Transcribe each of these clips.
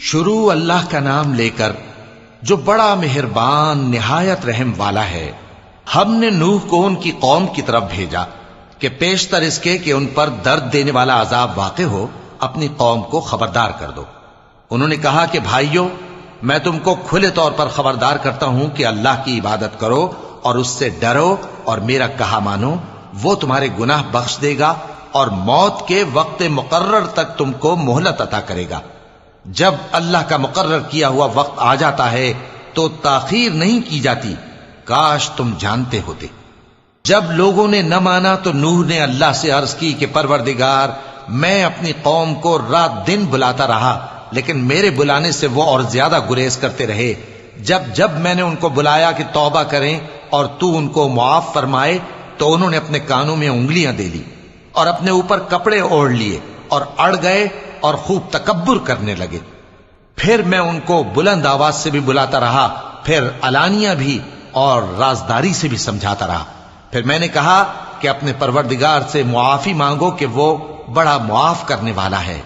شروع اللہ کا نام لے کر جو بڑا مہربان نہایت رحم والا ہے۔ ہم نے نوح کو ان کی قوم کی طرف بھیجا کہ پیشتر اس کے کہ ان پر درد دینے والا عذاب واقع ہو اپنی قوم کو خبردار کر دو۔ انہوں نے کہا کہ بھائیو، میں تم کو کھلے طور پر خبردار کرتا ہوں کہ اللہ کی عبادت کرو اور اس سے ڈرو اور میرا کہا مانو، وہ تمہارے گناہ بخش دے گا اور موت کے وقت مقرر تک تم کو مہلت عطا کرے گا۔ جب اللہ کا مقرر کیا ہوا وقت آ جاتا ہے تو تاخیر نہیں کی جاتی، کاش تم جانتے ہوتے۔ جب لوگوں نے نہ مانا تو نوح نے اللہ سے عرض کی کہ پروردگار، میں اپنی قوم کو رات دن بلاتا رہا لیکن میرے بلانے سے وہ اور زیادہ گریز کرتے رہے۔ جب میں نے ان کو بلایا کہ توبہ کریں اور تو ان کو معاف فرمائے تو انہوں نے اپنے کانوں میں انگلیاں دے لی اور اپنے اوپر کپڑے اوڑھ لیے اور اڑ گئے اور خوب تکبر کرنے لگے۔ پھر میں ان کو بلند آواز سے بھی بلاتا رہا، پھر علانیہ بھی اور رازداری سے بھی سمجھاتا رہا۔ پھر میں نے کہا کہ اپنے پروردگار سے معافی مانگو کہ وہ بڑا معاف کرنے والا ہے۔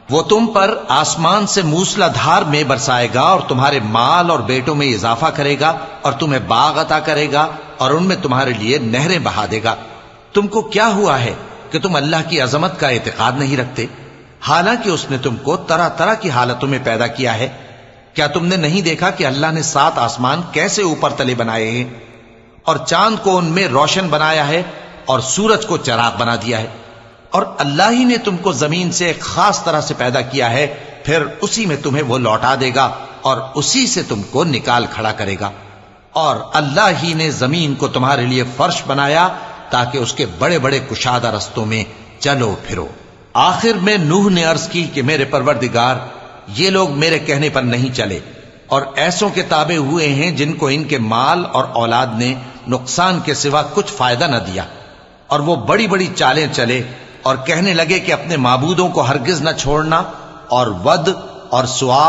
وہ تم پر آسمان سے موسلا دھار میں برسائے گا اور تمہارے مال اور بیٹوں میں اضافہ کرے گا اور تمہیں باغ عطا کرے گا اور ان میں تمہارے لیے نہریں بہا دے گا۔ تم کو کیا ہوا ہے کہ تم اللہ کی عظمت کا اعتقاد نہیں رکھتے، حالانکہ اس نے تم کو طرح طرح کی حالتوں میں پیدا کیا ہے؟ کیا تم نے نہیں دیکھا کہ اللہ نے 7 آسمان کیسے اوپر تلے بنائے ہیں اور چاند کو ان میں روشن بنایا ہے اور سورج کو چراغ بنا دیا ہے؟ اور اللہ ہی نے تم کو زمین سے ایک خاص طرح سے پیدا کیا ہے، پھر اسی میں تمہیں وہ لوٹا دے گا اور اسی سے تم کو نکال کھڑا کرے گا۔ اور اللہ ہی نے زمین کو تمہارے لیے فرش بنایا تاکہ اس کے بڑے بڑے کشادہ رستوں میں چلو پھرو۔ آخر میں نوح نے عرض کی کہ میرے پروردگار، یہ لوگ میرے کہنے پر نہیں چلے اور ایسوں کے تابع ہوئے ہیں جن کو ان کے مال اور اولاد نے نقصان کے سوا کچھ فائدہ نہ دیا، اور وہ بڑی بڑی چالیں چلے اور کہنے لگے کہ اپنے معبودوں کو ہرگز نہ چھوڑنا، اور ود اور سوا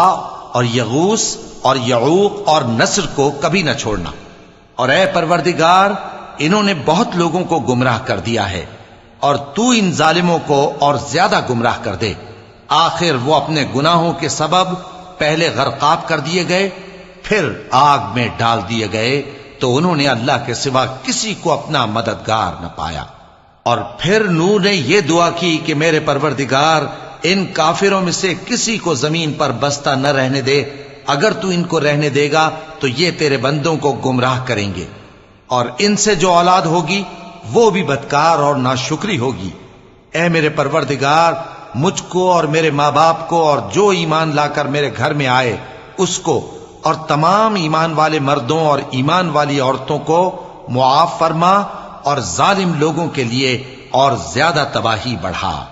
اور یغوث اور یعوق اور نصر کو کبھی نہ چھوڑنا۔ اور اے پروردگار، انہوں نے بہت لوگوں کو گمراہ کر دیا ہے، اور تو ان ظالموں کو اور زیادہ گمراہ کر دے۔ آخر وہ اپنے گناہوں کے سبب پہلے غرقاب کر دیے گئے، پھر آگ میں ڈال دیے گئے، تو انہوں نے اللہ کے سوا کسی کو اپنا مددگار نہ پایا۔ اور پھر نوح نے یہ دعا کی کہ میرے پروردگار، ان کافروں میں سے کسی کو زمین پر بستہ نہ رہنے دے، اگر تو ان کو رہنے دے گا تو یہ تیرے بندوں کو گمراہ کریں گے، اور ان سے جو اولاد ہوگی وہ بھی بدکار اور ناشکری ہوگی۔ اے میرے پروردگار، مجھ کو اور میرے ماں باپ کو اور جو ایمان لا کر میرے گھر میں آئے اس کو اور تمام ایمان والے مردوں اور ایمان والی عورتوں کو معاف فرما، اور ظالم لوگوں کے لیے اور زیادہ تباہی بڑھا۔